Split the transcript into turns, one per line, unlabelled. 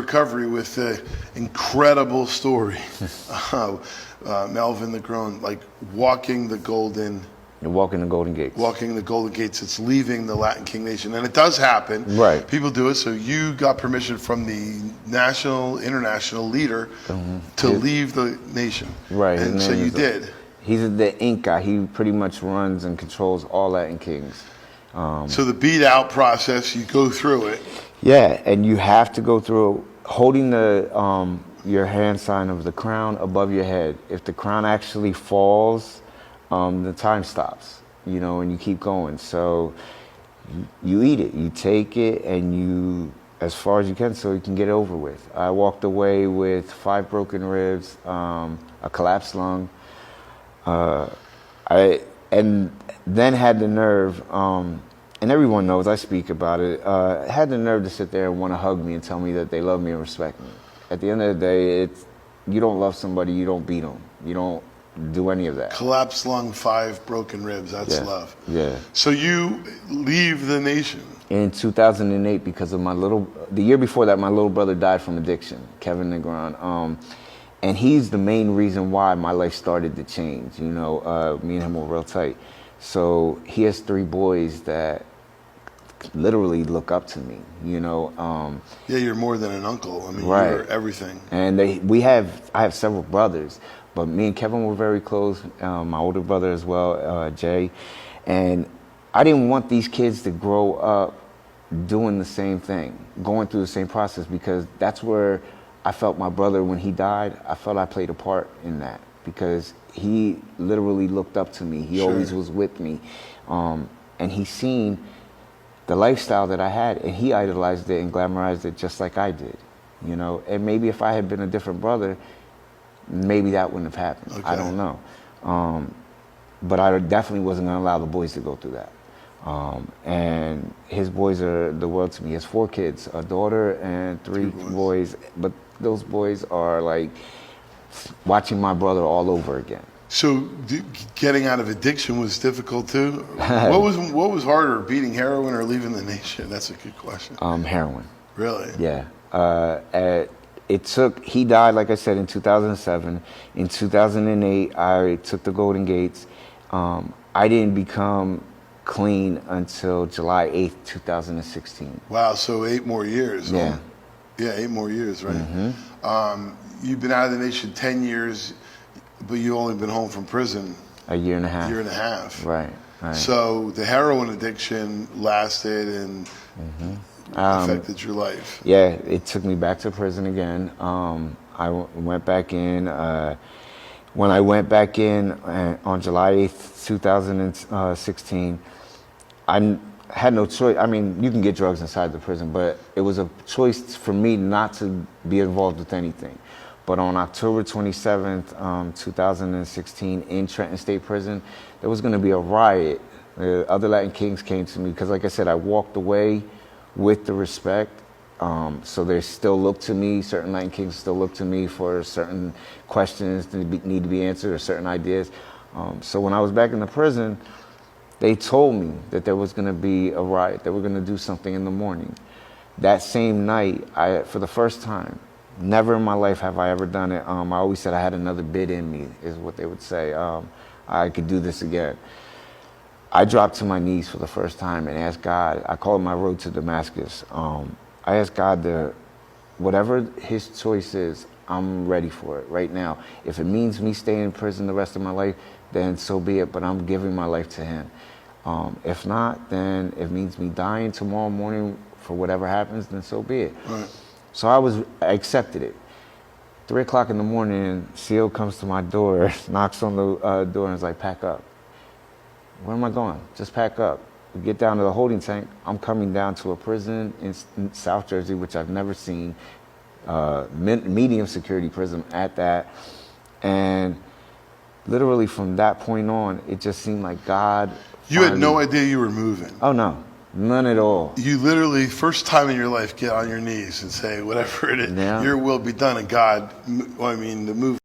Recovery with an incredible story. Melvin the Grown, like walking the Golden
You're walking the Golden Gates.
Walking the Golden Gates. It's leaving the Latin King Nation. And it does happen.
Right.
People do it. So you got permission from the national, international leader to leave the nation.
Right.
And so you did.
He's the Inca. He pretty much runs and controls all Latin Kings.
So the beat out process, you go through it.
Yeah, and you have to go through holding the your hand sign of the crown above your head. If the crown actually falls, the time stops, and you keep going. So you eat it, you take it, and you, as far as you can, so you can get it over with. I walked away with 5 broken ribs, a collapsed lung. And then had the nerve, and everyone knows I speak about it, had the nerve to sit there and want to hug me and tell me that they love me and respect me. At the end of the day, you don't love somebody, you don't beat them. You don't do any of that.
Collapsed lung, 5 broken ribs, that's love.
Yeah.
So you leave the nation.
In 2008, because of the year before that, my little brother died from addiction, Kevin Negron. And he's the main reason why my life started to change. Me and him were real tight. So he has 3 boys that literally look up to me,
Yeah, you're more than an uncle. I mean,
right.
You're everything.
And I have several brothers, but me and Kevin were very close. My older brother as well, Jay. And I didn't want these kids to grow up doing the same thing, going through the same process, because that's where I felt my brother, when he died, I felt I played a part in that, because he literally looked up to me. He always was with me. And he seen the lifestyle that I had, and he idolized it and glamorized it just like I did, And maybe if I had been a different brother, maybe that wouldn't have happened. Okay. I don't know. But I definitely wasn't going to allow the boys to go through that. And his boys are the world to me. He has 4 kids, a daughter and 3 boys. But those boys are like watching my brother all over again.
So getting out of addiction was difficult too? What was harder, beating heroin or leaving the nation? That's a good question.
Heroin.
Really?
Yeah. He died, like I said, in 2007. In 2008, I took the Golden Gates. I didn't become clean until July 8th, 2016.
Wow, so 8 more years.
Yeah.
Yeah, 8 more years, right?
Mm-hmm.
You've been out of the nation 10 years, but you've only been home from prison
a year and a half.
Year and a half.
Right.
So the heroin addiction lasted and affected your life.
Yeah, it took me back to prison again. I went back in. When I went back in on July 8th, 2016, I had no choice. I mean, you can get drugs inside the prison, but it was a choice for me not to be involved with anything. But on October 27th, 2016, in Trenton State Prison, there was going to be a riot. Other Latin Kings came to me because, like I said, I walked away with the respect. So they still look to me, certain Latin Kings still look to me for certain questions that need to be answered or certain ideas. So when I was back in the prison, they told me that there was going to be a riot, that we're going to do something in the morning. That same night, for the first time, never in my life have I ever done it. I always said I had another bit in me, is what they would say. I could do this again. I dropped to my knees for the first time and asked God. I call it my road to Damascus. I asked God whatever his choice is, I'm ready for it right now. If it means me staying in prison the rest of my life, then so be it, but I'm giving my life to him. If not, then it means me dying tomorrow morning for whatever happens, then so be it.
Right.
So I accepted it. 3 o'clock in the morning, CO comes to my door, knocks on the door and is like, pack up. Where am I going? Just pack up. We get down to the holding tank. I'm coming down to a prison in South Jersey, which I've never seen, medium security prison at that. And literally from that point on, it just seemed like God.
You had no idea you were moving.
Oh, no. None at all.
You literally, first time in your life, get on your knees and say, whatever it is, your will be done. And God, the move